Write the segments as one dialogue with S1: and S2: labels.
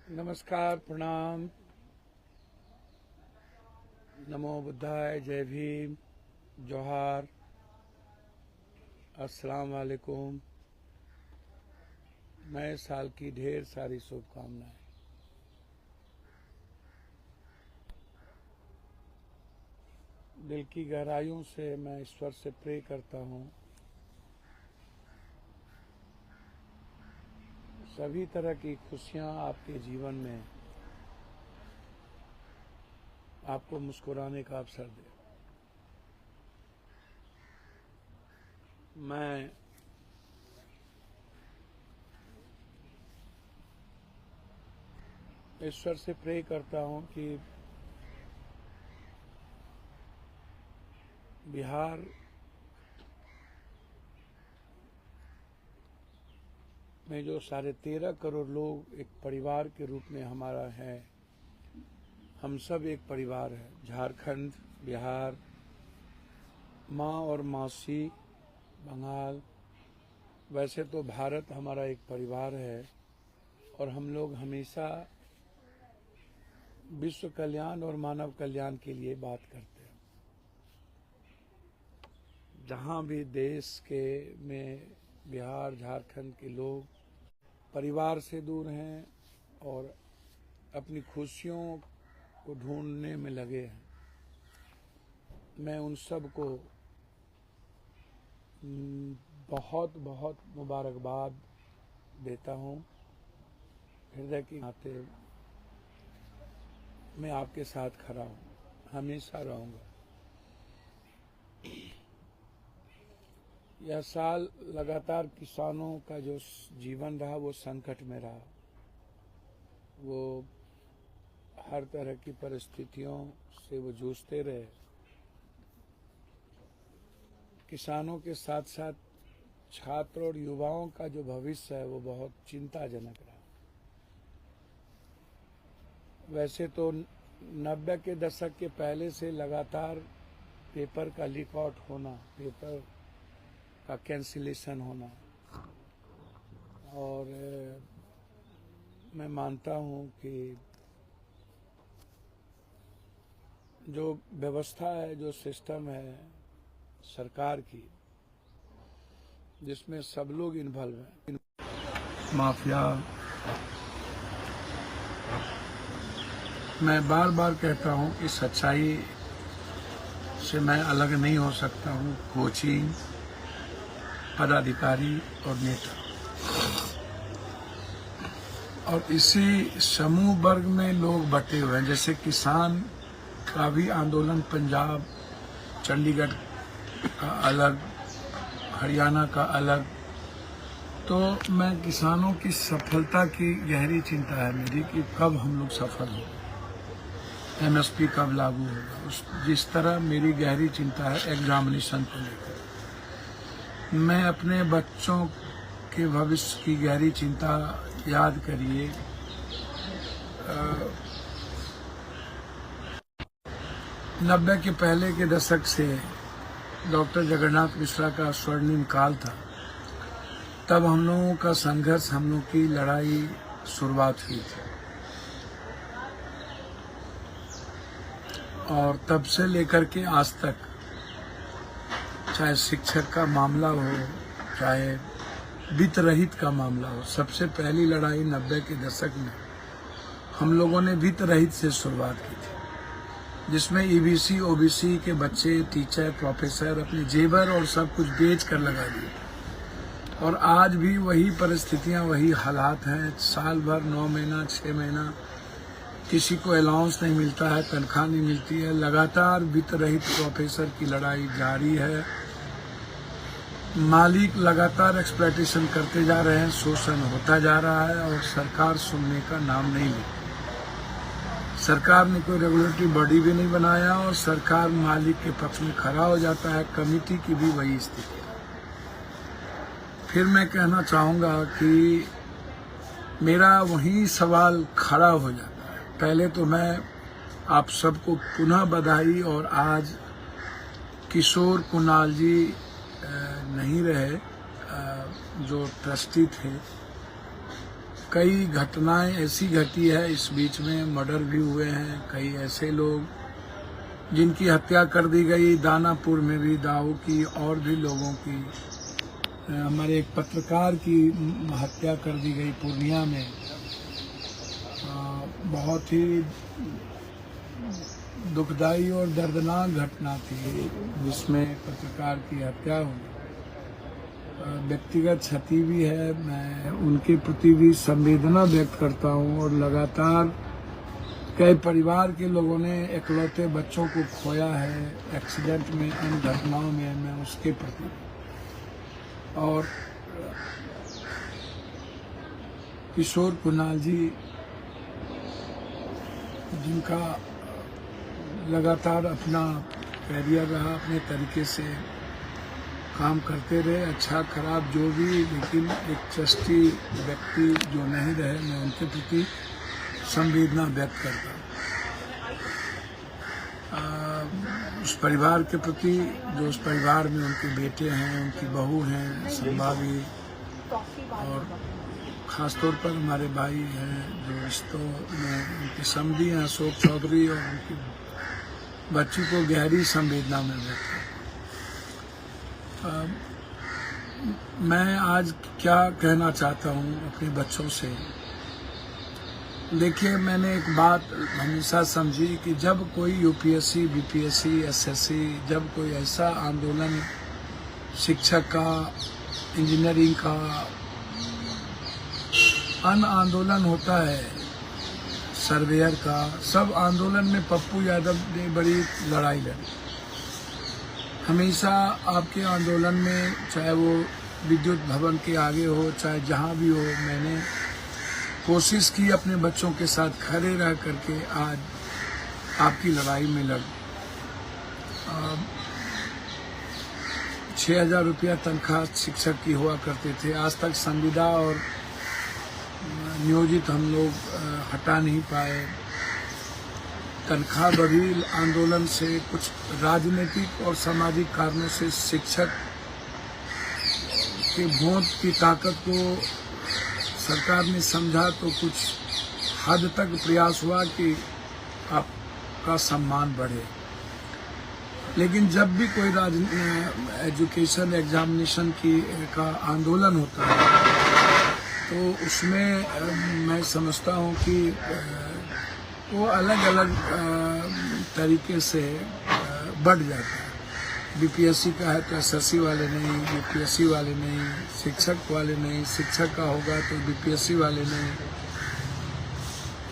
S1: नमस्कार, प्रणाम, नमो बुद्धाय, जय भीम, जोहार, अस्सलाम वालेकुम। नए साल की ढेर सारी शुभकामनाएं। दिल की गहराइयों से मैं ईश्वर से प्रे करता हूँ सभी तरह की खुशियाँ आपके जीवन में आपको मुस्कुराने का अवसर दे। मैं ईश्वर से प्रे करता हूँ कि बिहार में जो 13.5 करोड़ लोग एक परिवार के रूप में हमारा है, हम सब एक परिवार है। झारखंड, बिहार, माँ और मौसी, बंगाल, वैसे तो भारत हमारा एक परिवार है और हम लोग हमेशा विश्व कल्याण और मानव कल्याण के लिए बात करते हैं। जहाँ भी देश के में बिहार, झारखंड के लोग परिवार से दूर हैं और अपनी खुशियों को ढूंढने में लगे हैं, मैं उन सब को बहुत बहुत मुबारकबाद देता हूँ। हृदय के नाते मैं आपके साथ खड़ा हूँ, हमेशा रहूँगा। यह साल लगातार किसानों का जो जीवन रहा वो संकट में रहा। वो हर तरह की परिस्थितियों से वो जूझते रहे। किसानों के साथ साथ छात्र और युवाओं का जो भविष्य है वो बहुत चिंताजनक रहा। वैसे तो 90 के दशक के पहले से लगातार पेपर का लीक आउट होना, पेपर का कैंसिलेशन होना, और मैं मानता हूँ कि जो व्यवस्था है, जो सिस्टम है सरकार की, जिसमें सब लोग इन्वॉल्व हैं, माफिया, मैं बार बार कहता हूँ कि सच्चाई से मैं अलग नहीं हो सकता हूँ। कोचिंग, पदाधिकारी और नेता, और इसी समूह वर्ग में लोग बटे हुए हैं। जैसे किसान का भी आंदोलन पंजाब, चंडीगढ़ का अलग, हरियाणा का अलग। तो मैं किसानों की सफलता की गहरी चिंता है मेरी कि कब हम लोग सफल हों, एमएसपी कब लागू होगा। जिस तरह मेरी गहरी चिंता है एग्जामिनेशन को लेकर। मैं अपने बच्चों के भविष्य की गहरी चिंता, याद करिए 90 के पहले के दशक से डॉक्टर जगन्नाथ मिश्रा का स्वर्णिम काल था। तब हम लोगों का संघर्ष, हम लोग की लड़ाई शुरुआत हुई थी, और तब से लेकर के आज तक, चाहे शिक्षक का मामला हो, चाहे वित्त रहित का मामला हो, सबसे पहली लड़ाई 90 के दशक में हम लोगों ने वित्त रहित से शुरुआत की थी, जिसमें ईबीसी, ओबीसी के बच्चे, टीचर, प्रोफेसर अपने जेवर और सब कुछ बेच कर लगा दिए। और आज भी वही परिस्थितियां, वही हालात हैं। साल भर 9 महीना, 6 महीना किसी को अलाउंस नहीं मिलता है, तनख्वाह नहीं मिलती है। लगातार वित्त रहित प्रोफेसर की लड़ाई जारी है। मालिक लगातार एक्सप्लॉयटेशन करते जा रहे हैं, शोषण होता जा रहा है, और सरकार सुनने का नाम नहीं लेती। सरकार ने कोई रेगुलेटरी बॉडी भी नहीं बनाया और सरकार मालिक के पक्ष में खड़ा हो जाता है। कमिटी की भी वही स्थिति है। फिर मैं कहना चाहूँगा कि मेरा वही सवाल खड़ा हो जाता है। पहले तो मैं आप सबको पुनः बधाई, और आज किशोर कुणाल जी नहीं रहे, जो ट्रस्टी थे, कई घटनाएं ऐसी घटी है, इस बीच में मर्डर भी हुए हैं, कई ऐसे लोग जिनकी हत्या कर दी गई, दानापुर में भी, दाऊ की और भी लोगों की, हमारे एक पत्रकार की हत्या कर दी गई पूर्णिया में। बहुत ही दुखदाई और दर्दनाक घटना थी जिसमें पत्रकार की हत्या हुई। व्यक्तिगत क्षति भी है, मैं उनके प्रति भी संवेदना व्यक्त करता हूं और लगातार कई परिवार के लोगों ने इकलौते बच्चों को खोया है एक्सीडेंट में, इन घटनाओं में, मैं उसके प्रति। और किशोर कुणाल जी जिनका लगातार अपना कैरियर रहा, अपने तरीके से काम करते रहे, अच्छा खराब जो भी, लेकिन एक ट्रस्टी व्यक्ति जो नहीं रहे, मैं उनके प्रति संवेदना व्यक्त करता हूँ। उस परिवार के प्रति जो उस परिवार में उनके बेटे हैं, उनकी बहू हैं, संभावी, और खासतौर पर हमारे भाई हैं जो रिश्तों में उनके समधी हैं, अशोक चौधरी, और उनकी बच्ची को गहरी संवेदना में व्यक्त करता हूँ। मैं आज क्या कहना चाहता हूँ अपने बच्चों से। देखिए, मैंने एक बात हमेशा समझी कि जब कोई यूपीएससी, बीपीएससी, एसएससी, जब कोई ऐसा आंदोलन शिक्षक का, इंजीनियरिंग का, अन आंदोलन होता है, सर्वेयर का, सब आंदोलन में पप्पू यादव ने बड़ी लड़ाई लड़ी। हमेशा आपके आंदोलन में, चाहे वो विद्युत भवन के आगे हो, चाहे जहाँ भी हो, मैंने कोशिश की अपने बच्चों के साथ खड़े रह करके आज आपकी लड़ाई में लड़। 6,000 रुपया तनख्वाह शिक्षक की हुआ करते थे। आज तक संविदा और नियोजित हम लोग हटा नहीं पाए। तनख्वाह बढ़ी आंदोलन से, कुछ राजनीतिक और सामाजिक कारणों से शिक्षक के वोट की ताकत को सरकार ने समझा, तो कुछ हद तक प्रयास हुआ कि आपका सम्मान बढ़े। लेकिन जब भी कोई एजुकेशन एग्जामिनेशन का आंदोलन होता है, तो उसमें मैं समझता हूँ कि वो अलग अलग तरीके से बढ़ जाता है। बीपीएससी का है तो एसएससी वाले नहीं, यूपीएससी वाले नहीं, शिक्षक वाले नहीं, शिक्षक का होगा तो बीपीएससी वाले नहीं।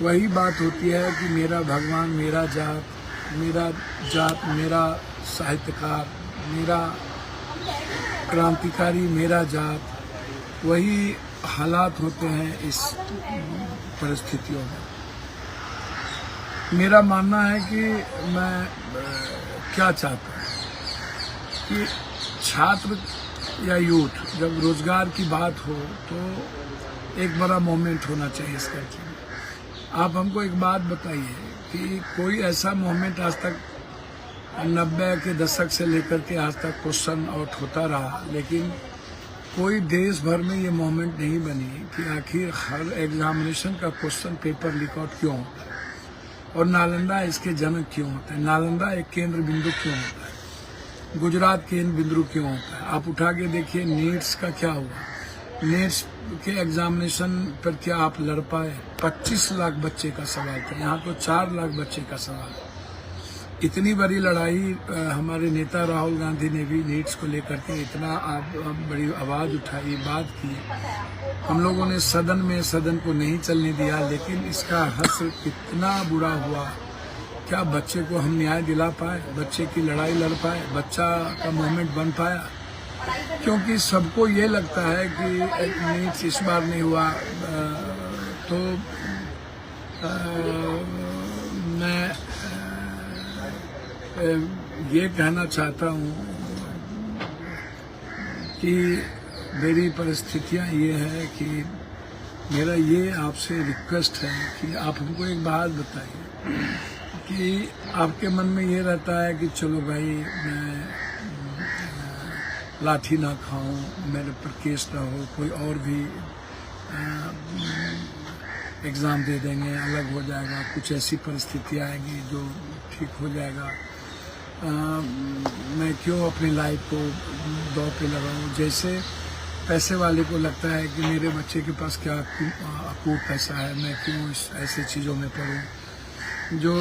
S1: वही बात होती है कि मेरा भगवान, मेरा जात, मेरा साहित्यकार, मेरा क्रांतिकारी, मेरा जात। वही हालात होते हैं इस परिस्थितियों में। मेरा मानना है कि मैं क्या चाहता हूँ कि छात्र या यूथ, जब रोजगार की बात हो तो एक बड़ा मोमेंट होना चाहिए इस कंट्री में। आप हमको एक बात बताइए कि कोई ऐसा मोमेंट आज तक 90 के दशक से लेकर के आज तक क्वेश्चन आउट होता रहा, लेकिन कोई देश भर में ये मोमेंट नहीं बनी कि आखिर हर एग्जामिनेशन का क्वेश्चन पेपर लीक आउट क्यों होता है और नालंदा इसके जनक क्यों होता है, नालंदा एक केंद्र बिंदु क्यों होता है, गुजरात केंद्र बिंदु क्यों होता है। आप उठा के देखिए नीट्स का क्या हुआ, नीट्स के एग्जामिनेशन पर क्या आप लड़ पाए? 25 लाख बच्चे का सवाल था, यहाँ तो 4 लाख बच्चे का सवाल। इतनी बड़ी लड़ाई हमारे नेता राहुल गांधी ने भी नीट्स को लेकर के इतना बड़ी आवाज उठाई, बात की। हम लोगों ने सदन को नहीं चलने दिया, लेकिन इसका हश्र कितना बुरा हुआ। क्या बच्चे को हम न्याय दिला पाए? बच्चे की लड़ाई लड़ पाए? बच्चा का मूवमेंट बन पाया? क्योंकि सबको ये लगता है कि नीट्स इस बार नहीं हुआ, तो मैं ये कहना चाहता हूँ कि मेरी परिस्थितियाँ ये है कि मेरा ये आपसे रिक्वेस्ट है कि आप हमको एक बात बताइए कि आपके मन में ये रहता है कि चलो भाई मैं लाठी ना खाऊं, मेरे पर केस ना हो, कोई और भी एग्ज़ाम दे देंगे, अलग हो जाएगा, कुछ ऐसी परिस्थिति आएगी जो ठीक हो जाएगा। मैं क्यों अपनी लाइफ को दौड़ पे लगाऊं? जैसे पैसे वाले को लगता है कि मेरे बच्चे के पास क्या अकूत पैसा है, मैं क्यों ऐसे चीज़ों में पड़ूं। जो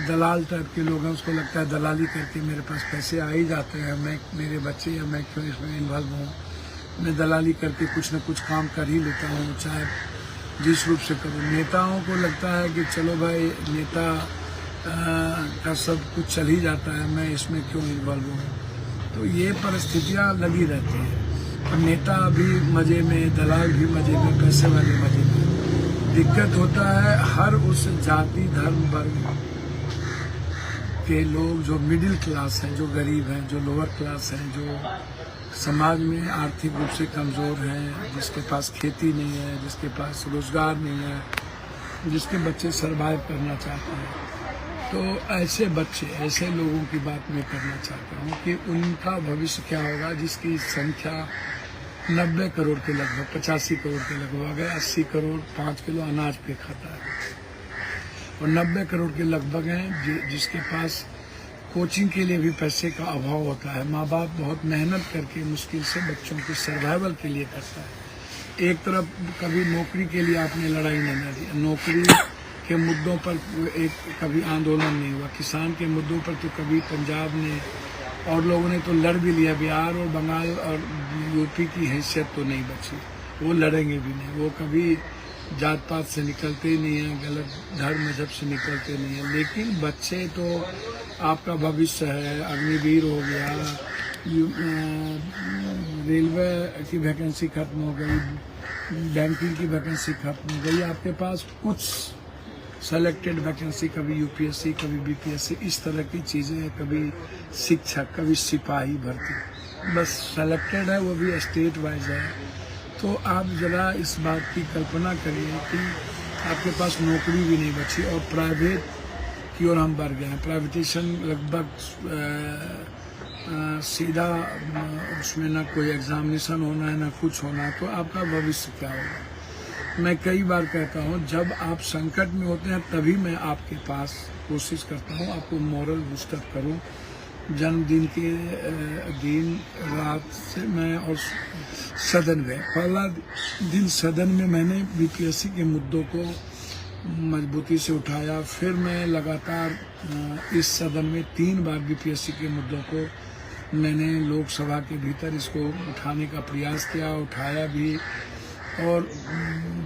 S1: दलाल टाइप के लोग हैं उसको लगता है दलाली करके मेरे पास पैसे आ ही जाते हैं, मैं मेरे बच्चे या मैं क्यों इसमें इन्वॉल्व हूँ। मैं दलाली करके कुछ न कुछ काम कर ही लेता हूँ, चाहे जिस रूप से करूँ। नेताओं को लगता है कि चलो भाई नेता का सब कुछ चल ही जाता है, मैं इसमें क्यों इन्वॉल्व हूँ। तो ये परिस्थितियाँ लगी रहती हैं। तो नेता भी मज़े में, दलाल भी मज़े में, पैसे वाले मज़े में। दिक्कत होता है हर उस जाति धर्म वर्ग के लोग जो मिडिल क्लास हैं, जो गरीब हैं, जो लोअर क्लास हैं, जो समाज में आर्थिक रूप से कमज़ोर हैं, जिसके पास खेती नहीं है, जिसके पास रोज़गार नहीं है, जिसके बच्चे सर्वाइव करना चाहते हैं। तो ऐसे बच्चे, ऐसे लोगों की बात मैं करना चाहता हूँ कि उनका भविष्य क्या होगा, जिसकी संख्या 90 करोड़ के लगभग, 85 करोड़ के लगभग है। 80 करोड़ 5 किलो अनाज पे खाता है और 90 करोड़ के लगभग हैं जिसके पास कोचिंग के लिए भी पैसे का अभाव होता है। माँ बाप बहुत मेहनत करके मुश्किल से बच्चों के सर्वाइवल के लिए करता है। एक तरफ कभी नौकरी के लिए आपने लड़ाई नहीं लड़ी, नौकरी के मुद्दों पर एक कभी आंदोलन नहीं हुआ, किसान के मुद्दों पर तो कभी पंजाब ने और लोगों ने तो लड़ भी लिया। बिहार और बंगाल और यूपी की हैसियत तो नहीं बची, वो लड़ेंगे भी नहीं। वो कभी जात पात से निकलते ही नहीं हैं, गलत धर्म मजहब से निकलते नहीं हैं। लेकिन बच्चे तो आपका भविष्य है। अग्निवीर हो गया, रेलवे की वैकेंसी खत्म हो गई, बैंकिंग की वैकेंसी खत्म हो गई, आपके पास कुछ सेलेक्टेड वैकेंसी, कभी यूपीएससी, कभी बीपीएससी, इस तरह की चीज़ें, कभी शिक्षक, कभी सिपाही भर्ती, बस सेलेक्टेड है, वो भी स्टेट वाइज है। तो आप ज़रा इस बात की कल्पना करिए कि आपके पास नौकरी भी नहीं बची और प्राइवेट की ओर हम बढ़ गए हैं। प्राइवेटेशन लगभग सीधा, उसमें ना कोई एग्जामिनेशन होना है ना कुछ होना है। तो आपका भविष्य क्या होगा? मैं कई बार कहता हूँ जब आप संकट में होते हैं तभी मैं आपके पास कोशिश करता हूँ आपको मॉरल बूस्टअप करूँ। जन्मदिन के दिन रात से मैं और सदन में, पहला दिन सदन में मैंने बीपीएससी के मुद्दों को मजबूती से उठाया। फिर मैं लगातार इस सदन में 3 बार बीपीएससी के मुद्दों को मैंने लोकसभा के भीतर इसको उठाने का प्रयास किया, उठाया भी। और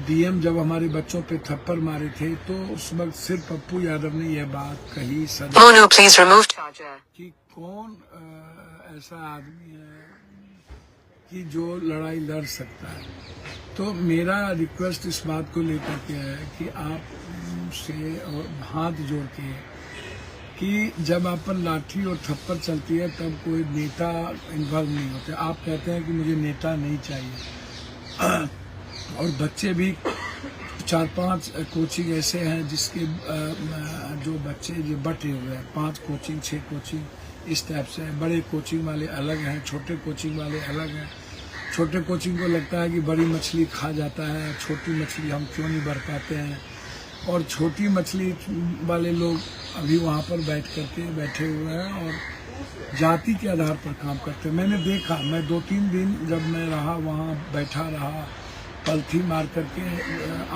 S1: डीएम जब हमारे बच्चों पे थप्पड़ मारे थे तो उस वक्त सिर्फ पप्पू यादव ने यह बात कही सदन कि कौन ऐसा आदमी है कि जो लड़ाई लड़ सकता है। तो मेरा रिक्वेस्ट इस बात को लेकर के है कि आप से हाथ जोड़ के कि जब आप पर लाठी और थप्पड़ चलती है तब कोई नेता इन्वॉल्व नहीं होते। आप कहते हैं कि मुझे नेता नहीं चाहिए, और बच्चे भी 4-5 कोचिंग ऐसे हैं जिसके जो बच्चे जो बटे हुए हैं, 5 कोचिंग 6 कोचिंग इस टाइप से है। बड़े कोचिंग वाले अलग हैं, छोटे कोचिंग वाले अलग हैं। छोटे कोचिंग को लगता है कि बड़ी मछली खा जाता है, छोटी मछली हम क्यों नहीं बढ़ पाते हैं। और छोटी मछली वाले लोग अभी वहाँ पर बैठे हुए हैं और जाति के आधार पर काम करते हैं। मैंने देखा, मैं 2-3 दिन जब मैं रहा वहाँ बैठा रहा, पलथी मार करके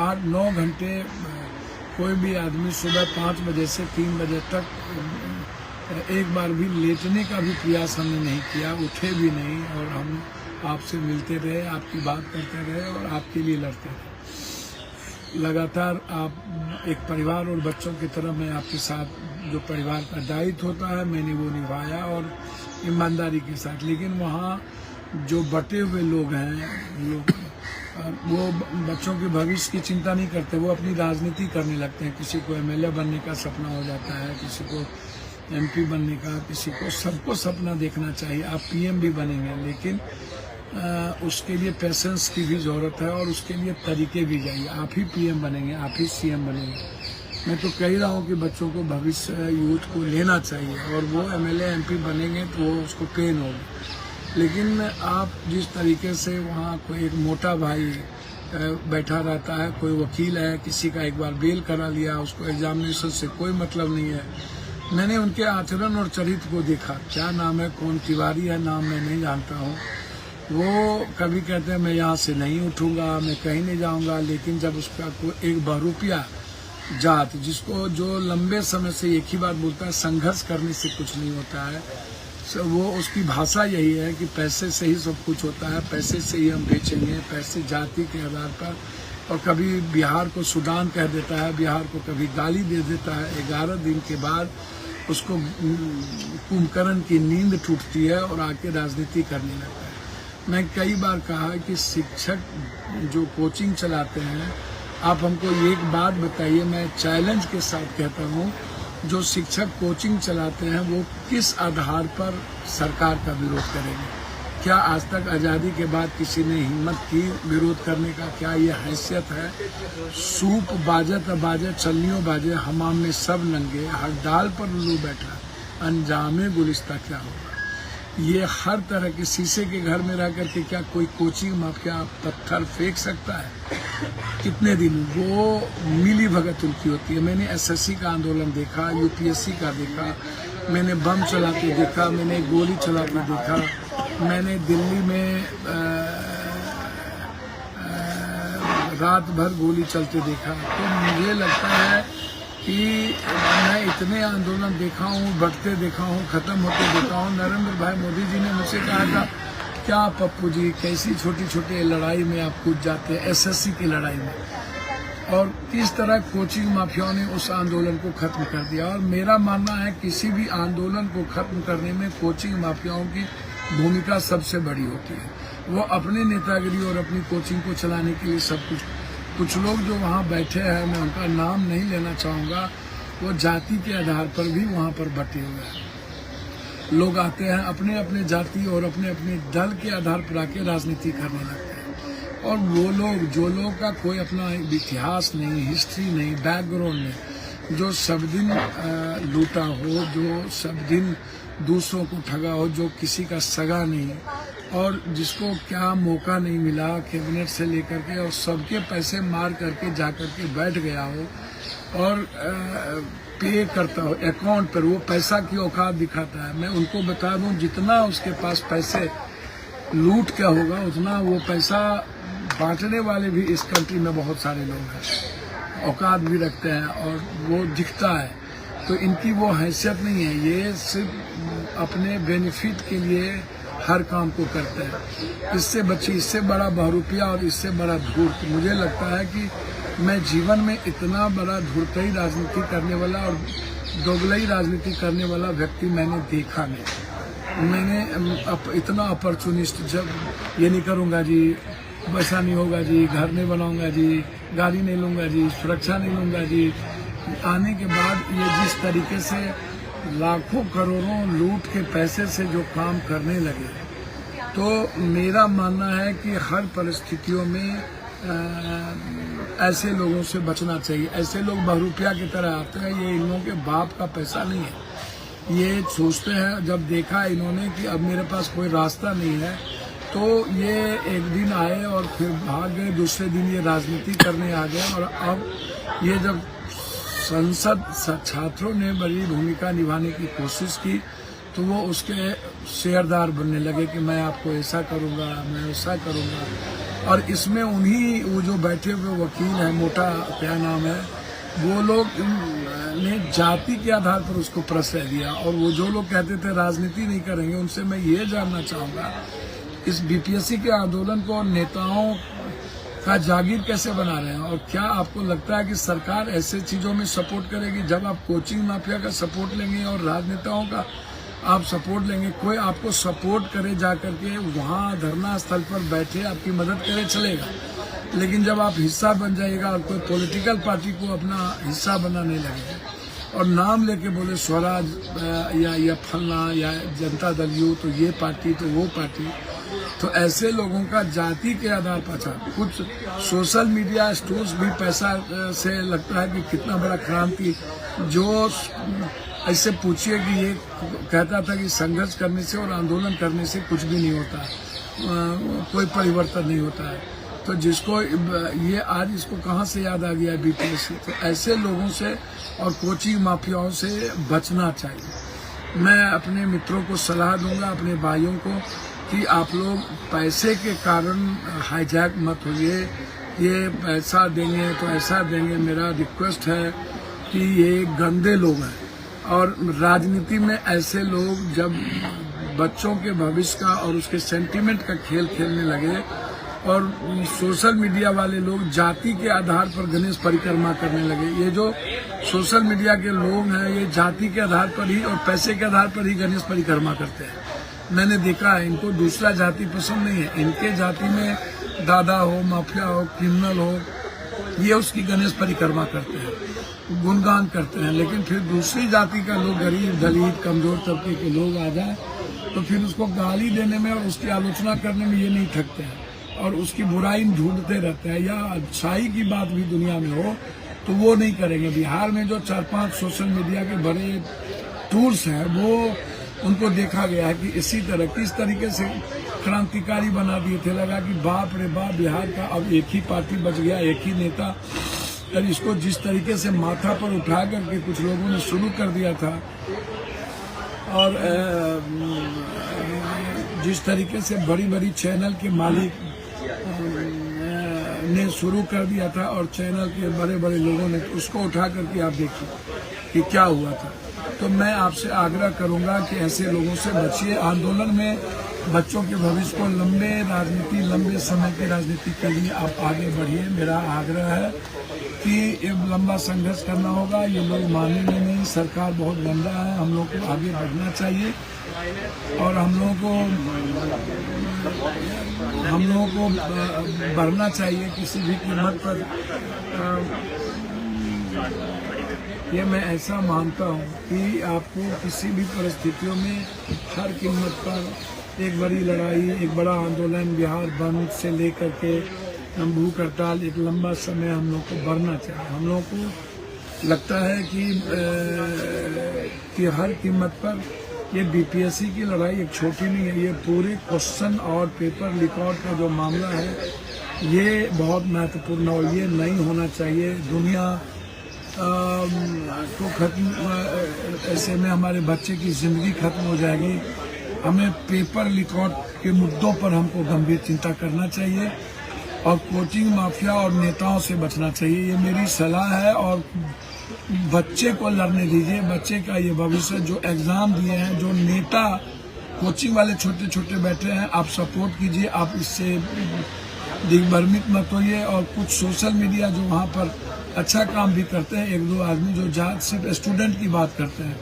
S1: 8-9 घंटे कोई भी आदमी सुबह 5 बजे से 3 बजे तक एक बार भी लेटने का भी प्रयास हमने नहीं किया, उठे भी नहीं। और हम आपसे मिलते रहे, आपकी बात करते रहे और आपके लिए लड़ते रहे। लगातार आप एक परिवार और बच्चों की तरह मैं आपके साथ जो परिवार का दायित्व होता है मैंने वो निभाया और ईमानदारी के साथ। लेकिन वहाँ जो बटे हुए लोग हैं वो बच्चों के भविष्य की चिंता नहीं करते, वो अपनी राजनीति करने लगते हैं। किसी को एमएलए बनने का सपना हो जाता है, किसी को एमपी बनने का, किसी को, सबको सपना देखना चाहिए। आप पीएम भी बनेंगे लेकिन उसके लिए पेशेंस की भी ज़रूरत है और उसके लिए तरीके भी चाहिए। आप ही पीएम बनेंगे, आप ही सीएम बनेंगे। मैं तो कह रहा हूँ कि बच्चों को भविष्य यूथ को लेना चाहिए और वो एमएलए एमपी बनेंगे तो वो उसको पेन होगी। लेकिन आप जिस तरीके से वहाँ कोई एक मोटा भाई बैठा रहता है, कोई वकील है, किसी का एक बार बेल करा लिया, उसको एग्जामिनेशन से कोई मतलब नहीं है। मैंने उनके आचरण और चरित्र को देखा। क्या नाम है, कौन तिवारी है नाम, मैं नहीं जानता हूँ। वो कभी कहते हैं मैं यहाँ से नहीं उठूंगा, मैं कहीं नहीं जाऊंगा, लेकिन जब उसका कोई एक बहुरूपिया जात, जिसको जो लंबे समय से एक ही बात बोलता है, संघर्ष करने से कुछ नहीं होता है, वो उसकी भाषा यही है कि पैसे से ही सब कुछ होता है, पैसे से ही हम बेचेंगे, पैसे जाति के आधार पर। और कभी बिहार को सूडान कह देता है, बिहार को कभी गाली दे देता है। 11 दिन के बाद उसको कुंभकर्ण की नींद टूटती है और आके राजनीति करने लगता है। मैं कई बार कहा कि शिक्षक जो कोचिंग चलाते हैं, आप हमको एक बात बताइए, मैं चैलेंज के साथ कहता हूँ, जो शिक्षक कोचिंग चलाते हैं वो किस आधार पर सरकार का विरोध करेंगे? क्या आज तक आज़ादी के बाद किसी ने हिम्मत की विरोध करने का? क्या ये हैसियत है? सूप बाजे त बाजे, चलनियों बाजे, हमाम में सब नंगे, हर डाल पर उल्लू बैठा, अंजामे गुलिस्ता क्या होगा? ये हर तरह के शीशे के घर में रह करके क्या कोई कोचिंग माफिया पत्थर फेंक सकता है? कितने दिन वो मिली भगत उनकी होती है। मैंने एसएससी का आंदोलन देखा, यूपीएससी का देखा, मैंने बम चलाते देखा, मैंने गोली चलाते देखा, मैंने दिल्ली में रात भर गोली चलते देखा। तो मुझे लगता है कि मैं इतने आंदोलन देखा हूँ, बढ़ते देखा हूँ, खत्म होते देखा हूँ। नरेंद्र भाई मोदी जी ने मुझसे कहा था, क्या पप्पू जी कैसी छोटी छोटी लड़ाई में आप कूद जाते हैं, एसएससी की लड़ाई में। और किस तरह कोचिंग माफियाओं ने उस आंदोलन को खत्म कर दिया। और मेरा मानना है किसी भी आंदोलन को खत्म करने में कोचिंग माफियाओं की भूमिका सबसे बड़ी होती है। वो अपने नेतागिरी और अपनी कोचिंग को चलाने के लिए सब कुछ लोग जो वहाँ बैठे हैं, मैं उनका नाम नहीं लेना चाहूँगा, वो जाति के आधार पर भी वहाँ पर बटे हुए हैं। लोग आते हैं अपने अपने जाति और अपने अपने दल के आधार पर आके राजनीति करने लगते हैं। और वो लोग, जो लोग का कोई अपना इतिहास नहीं, हिस्ट्री नहीं, बैकग्राउंड नहीं, जो सब दिन लूटा हो, जो सब दिन दूसरों को ठगा हो, जो किसी का सगा नहीं, और जिसको क्या मौका नहीं मिला कैबिनेट से लेकर के, और सबके पैसे मार करके जा करके बैठ गया हो और पे करता हो अकाउंट पर, वो पैसा की औकात दिखाता है। मैं उनको बता दूं, जितना उसके पास पैसे लूट क्या होगा, उतना वो पैसा बांटने वाले भी इस कंट्री में बहुत सारे लोग हैं, औकात भी रखते हैं, और वो दिखता है। तो इनकी वो हैसियत नहीं है, ये सिर्फ अपने बेनिफिट के लिए हर काम को करते हैं। इससे बच्ची, इससे बड़ा बहुरूपिया और इससे बड़ा धूर्त, मुझे लगता है कि मैं जीवन में इतना बड़ा धूर्तही राजनीति करने वाला और दोगलई राजनीति करने वाला व्यक्ति मैंने देखा नहीं। मैंने इतना अपॉर्चुनिस्ट, जब ये नहीं करूँगा जी, वैसा नहीं होगा जी, घर नहीं बनाऊंगा जी, गाड़ी नहीं लूँगा जी, सुरक्षा नहीं लूँगा जी, आने के बाद ये जिस तरीके से लाखों करोड़ों लूट के पैसे से जो काम करने लगे, तो मेरा मानना है कि हर परिस्थितियों में ऐसे लोगों से बचना चाहिए। ऐसे लोग बहुरूपिया की तरह आते हैं, ये इन लोगों के बाप का पैसा नहीं है। ये सोचते हैं, जब देखा इन्होंने कि अब मेरे पास कोई रास्ता नहीं है, तो ये एक दिन आए और फिर भाग गए, दूसरे दिन ये राजनीति करने आ गए। और अब ये जब संसद छात्रों ने बड़ी भूमिका निभाने की कोशिश की, तो वो उसके शेयरदार बनने लगे कि मैं आपको ऐसा करूँगा, मैं वैसा करूँगा। और इसमें वो जो बैठे हुए वकील हैं, मोटा क्या नाम है, वो लोग ने जाति के आधार पर उसको प्रश्रय दिया। और वो जो लोग कहते थे राजनीति नहीं करेंगे, उनसे मैं ये जानना चाहूँगा, इस बीपीएससी के आंदोलन को नेताओं का जागीर कैसे बना रहे हैं? और क्या आपको लगता है कि सरकार ऐसे चीज़ों में सपोर्ट करेगी? जब आप कोचिंग माफिया का सपोर्ट लेंगे और राजनेताओं का आप सपोर्ट लेंगे, कोई आपको सपोर्ट करे जा करके वहाँ धरना स्थल पर बैठे आपकी मदद करे, चलेगा। लेकिन जब आप हिस्सा बन जाइएगा और कोई पॉलिटिकल पार्टी को अपना हिस्सा बनाने लगेगा और नाम लेके बोले स्वराज या फलना या जनता दल यू, तो ये पार्टी तो वो पार्टी, तो ऐसे लोगों का जाति के आधार पर कुछ सोशल मीडिया स्टोर्स भी पैसा से लगता है कि कितना बड़ा क्रांति, जो ऐसे पूछिए कि ये कहता था कि संघर्ष करने से और आंदोलन करने से कुछ भी नहीं होता, कोई परिवर्तन नहीं होता है। तो जिसको ये आज इसको कहाँ से याद आ गया बीपीएससी, तो ऐसे लोगों से और कोचिंग माफियाओं से बचना चाहिए। मैं अपने मित्रों को सलाह दूंगा, अपने भाइयों को, कि आप लोग पैसे के कारण हाईजैक मत होइए। ये पैसा देंगे तो ऐसा देंगे, मेरा रिक्वेस्ट है कि ये गंदे लोग हैं। और राजनीति में ऐसे लोग जब बच्चों के भविष्य का और उसके सेंटीमेंट का खेल खेलने लगे, और सोशल मीडिया वाले लोग जाति के आधार पर गणेश परिक्रमा करने लगे। ये जो सोशल मीडिया के लोग हैं, ये जाति के आधार पर ही और पैसे के आधार पर ही गणेश परिक्रमा करते हैं। मैंने देखा है, इनको दूसरा जाति पसंद नहीं है। इनके जाति में दादा हो, माफिया हो, क्रिमिनल हो, ये उसकी गणेश परिक्रमा करते हैं, गुणगान करते हैं। लेकिन फिर दूसरी जाति का लोग, गरीब, दलित, कमजोर तबके के लोग आ जाए तो फिर उसको गाली देने में और उसकी आलोचना करने में ये नहीं थकते हैं, और उसकी बुराई ढूंढते रहते हैं। या अच्छाई की बात भी दुनिया में हो तो वो नहीं करेंगे। बिहार में जो 4-5 सोशल मीडिया के बड़े टूल्स हैं, वो उनको देखा गया है कि इसी तरह किस तरीके से क्रांतिकारी बना दिए थे। लगा कि बाप रे बाप, बिहार का अब एक ही पार्टी बच गया, एक ही नेता। और इसको जिस तरीके से माथा पर उठा करके कुछ लोगों ने शुरू कर दिया था, और जिस तरीके से बड़ी बड़ी चैनल के मालिक ने शुरू कर दिया था, और चैनल के बड़े बड़े लोगों ने उसको उठा करके आप देखिए कि क्या हुआ था। तो मैं आपसे आग्रह करूंगा कि ऐसे लोगों से बचिए। आंदोलन में बच्चों के भविष्य को लंबे समय की राजनीति के लिए आप आगे बढ़िए। मेरा आग्रह है कि एक लंबा संघर्ष करना होगा। ये लोग मानेंगे नहीं, सरकार बहुत गंदा है, हम लोग को आगे बढ़ना चाहिए, और हम लोगों को बढ़ना चाहिए किसी भी कीमत पर। ये मैं ऐसा मानता हूँ कि आपको किसी भी परिस्थितियों में हर कीमत पर एक बड़ी लड़ाई, एक बड़ा आंदोलन, बिहार बंद से लेकर के भूख हड़ताल, एक लंबा समय हम लोग को बढ़ना चाहिए। हम लोग को लगता है कि हर कीमत पर ये बीपीएससी की लड़ाई एक छोटी नहीं है। ये पूरे क्वेश्चन और पेपर लीक आउट का जो मामला है, ये बहुत महत्वपूर्ण और ये नहीं होना चाहिए। दुनिया को खत्म, ऐसे में हमारे बच्चे की जिंदगी खत्म हो जाएगी। हमें पेपर लीक आउट के मुद्दों पर हमको गंभीर चिंता करना चाहिए, और कोचिंग माफिया और नेताओं से बचना चाहिए। ये मेरी सलाह है। और बच्चे को लड़ने दीजिए। बच्चे का ये भविष्य, जो एग्जाम दिए हैं, जो नेता कोचिंग वाले छोटे छोटे बैठे हैं, आप सपोर्ट कीजिए। आप इससे दिग्भ्रमित मत होइए। और कुछ सोशल मीडिया जो वहाँ पर अच्छा काम भी करते हैं, 1-2 आदमी जो सिर्फ स्टूडेंट की बात करते हैं,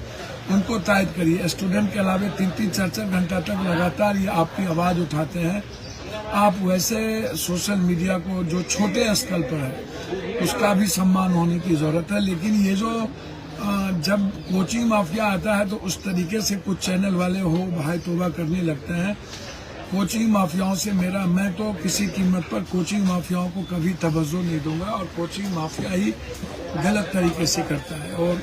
S1: उनको तायद करिए। स्टूडेंट के अलावा 3-3, 4-4 घंटा तक लगातार ये आपकी आवाज़ उठाते हैं। आप वैसे सोशल मीडिया को, जो छोटे स्तर पर है, उसका भी सम्मान होने की ज़रूरत है। लेकिन ये जो जब कोचिंग माफिया आता है तो उस तरीके से कुछ चैनल वाले हो भाई तोबा करने लगते हैं। कोचिंग माफियाओं से मैं तो किसी कीमत पर कोचिंग माफियाओं को कभी तवज्जो नहीं दूंगा, और कोचिंग माफिया ही गलत तरीके से करता है। और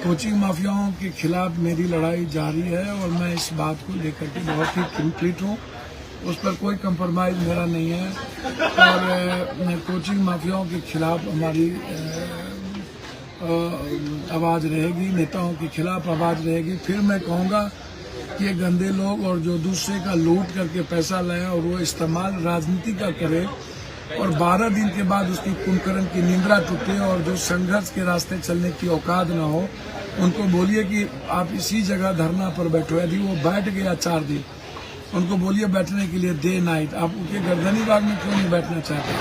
S1: कोचिंग माफियाओं के खिलाफ मेरी लड़ाई जारी है, और मैं इस बात को लेकर के बहुत ही कंप्लीट हूँ। उस पर कोई कंप्रोमाइज मेरा नहीं है। और कोचिंग माफियाओं के खिलाफ हमारी आवाज़ रहेगी, नेताओं के खिलाफ आवाज़ रहेगी। फिर मैं कहूँगा कि ये गंदे लोग, और जो दूसरे का लूट करके पैसा लाया और वो इस्तेमाल राजनीति का करे, और 12 दिन के बाद उसकी कुंभकर्ण की निंद्रा टूटे, और जो संघर्ष के रास्ते चलने की औकात न हो, उनको बोलिए कि आप इसी जगह धरना पर बैठो। यदि वो बैठ गया 4 दिन, उनको बोलिए बैठने के लिए डे नाइट। आप उनके गर्दनी बाग में क्यों नहीं बैठना चाहते?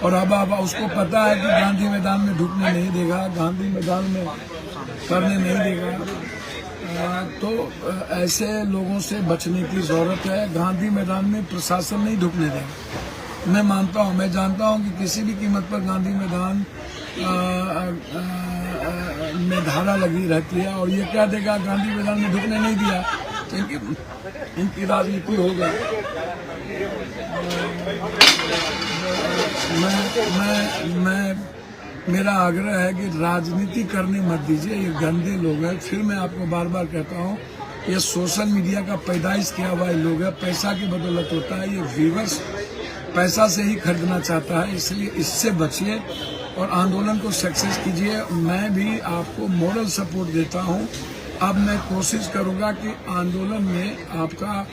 S1: और अब उसको पता है कि गांधी मैदान में ढुकने नहीं देगा, गांधी मैदान में करने नहीं देगा। तो ऐसे लोगों से बचने की जरूरत है। गांधी मैदान में प्रशासन नहीं ढुकने देगा। मैं मानता हूँ, मैं जानता हूँ कि किसी भी कीमत पर गांधी मैदान में धारा लगी रहती है, और ये क्या देगा, गांधी मैदान में ढुकने नहीं दिया तो इनकी राजनीति हो गई। मेरा आग्रह है कि राजनीति करने मत दीजिए। ये गंदे लोग हैं। फिर मैं आपको बार बार कहता हूँ, ये सोशल मीडिया का पैदाइश किया हुआ लोग है। पैसा की बदौलत होता है। ये व्यूवर्स पैसा से ही खरीदना चाहता है, इसलिए इससे बचिए और आंदोलन को सक्सेस कीजिए। मैं भी आपको मोरल सपोर्ट देता हूं। अब मैं कोशिश करूंगा कि आंदोलन में आपका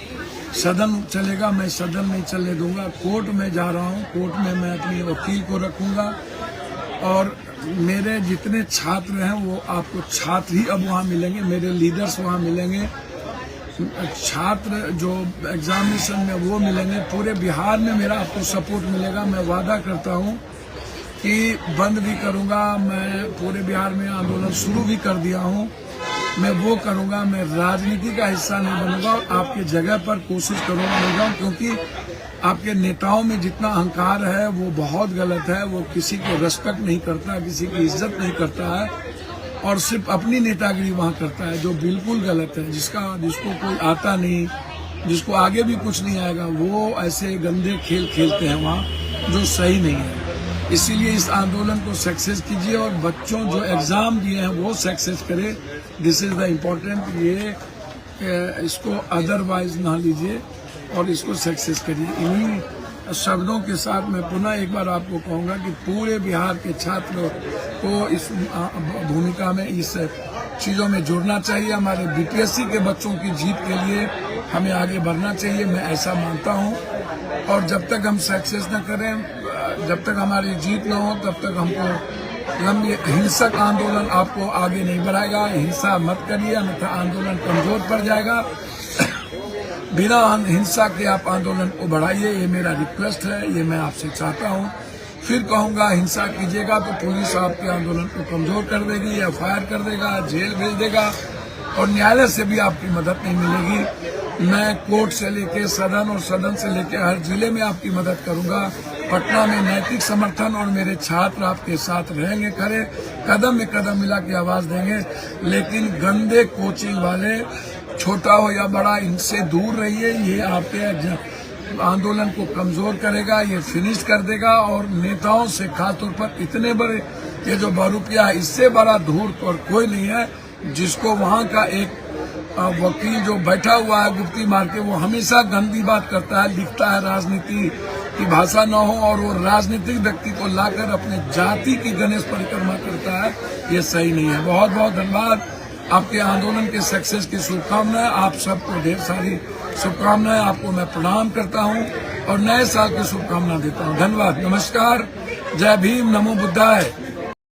S1: सदन चलेगा, मैं सदन नहीं चलने दूंगा। कोर्ट में जा रहा हूं, कोर्ट में मैं अपने वकील को रखूंगा और मेरे जितने छात्र हैं वो आपको छात्र ही अब वहाँ मिलेंगे, मेरे लीडर्स वहाँ मिलेंगे, छात्र जो एग्जामिनेशन में वो मिलेंगे। पूरे बिहार में मेरा आपको सपोर्ट मिलेगा। मैं वादा करता हूँ कि बंद भी करूँगा, मैं पूरे बिहार में आंदोलन शुरू भी कर दिया हूँ, मैं वो करूँगा। मैं राजनीति का हिस्सा नहीं बनूंगा और आपके जगह पर कोशिश करूँगा नहीं जाऊँ, क्योंकि आपके नेताओं में जितना अहंकार है वो बहुत गलत है। वो किसी को रेस्पेक्ट नहीं करता, किसी की इज्जत नहीं करता है और सिर्फ अपनी नेतागिरी वहाँ करता है, जो बिल्कुल गलत है। जिसको कोई आता नहीं, जिसको आगे भी कुछ नहीं आएगा, वो ऐसे गंदे खेल खेलते हैं वहाँ, जो सही नहीं है। इसीलिए इस आंदोलन को सक्सेस कीजिए और बच्चों जो एग्जाम दिए हैं वो सक्सेस करे। This is the important. ये इसको अदरवाइज ना लीजिए और इसको सक्सेस करिए। इन्हीं शब्दों के साथ मैं पुनः एक बार आपको कहूँगा कि पूरे बिहार के छात्रों को इस भूमिका में, इस चीज़ों में जुड़ना चाहिए। हमारे बीपीएससी के बच्चों की जीत के लिए हमें आगे बढ़ना चाहिए, मैं ऐसा मानता हूँ। और जब तक हम सक्सेस न करें, जब तक हमारी जीत न हो, तब तक हमको लंबी हिंसक आंदोलन आपको आगे नहीं बढ़ाएगा। हिंसा मत करिए, अन्यथा आंदोलन कमजोर पड़ जाएगा। बिना हिंसा के आप आंदोलन को बढ़ाइए, ये मेरा रिक्वेस्ट है, ये मैं आपसे चाहता हूँ। फिर कहूँगा हिंसा कीजिएगा तो पुलिस आपके आंदोलन को कमजोर कर देगी, एफआईआर कर देगा, जेल भेज देगा और न्यायालय से भी आपकी मदद नहीं मिलेगी। मैं कोर्ट से लेके सदन और सदन से लेके हर जिले में आपकी मदद करूंगा। पटना में नैतिक समर्थन और मेरे छात्र आपके साथ रहेंगे, खड़े कदम में कदम मिला के आवाज देंगे। लेकिन गंदे कोचिंग वाले, छोटा हो या बड़ा, इनसे दूर रहिए। ये आपके आंदोलन को कमजोर करेगा, ये फिनिश कर देगा। और नेताओं से खासतौर पर इतने बड़े ये जो बहुरूपिया है, इससे बड़ा धूर्त और कोई नहीं है। जिसको वहाँ का एक वकील जो बैठा हुआ है गुप्ती मार के, वो हमेशा गंदी बात करता है, लिखता है, राजनीति की भाषा न हो और वो राजनीतिक व्यक्ति को लाकर अपने जाति की गणेश परिक्रमा करता है, ये सही नहीं है। बहुत बहुत धन्यवाद। आपके आंदोलन के सक्सेस की शुभकामनाएं। आप सबको ढेर सारी शुभकामनाएं। आपको मैं प्रणाम करता हूं और नए साल की शुभकामना देता हूं। धन्यवाद, नमस्कार, जय भीम, नमो बुद्धाय।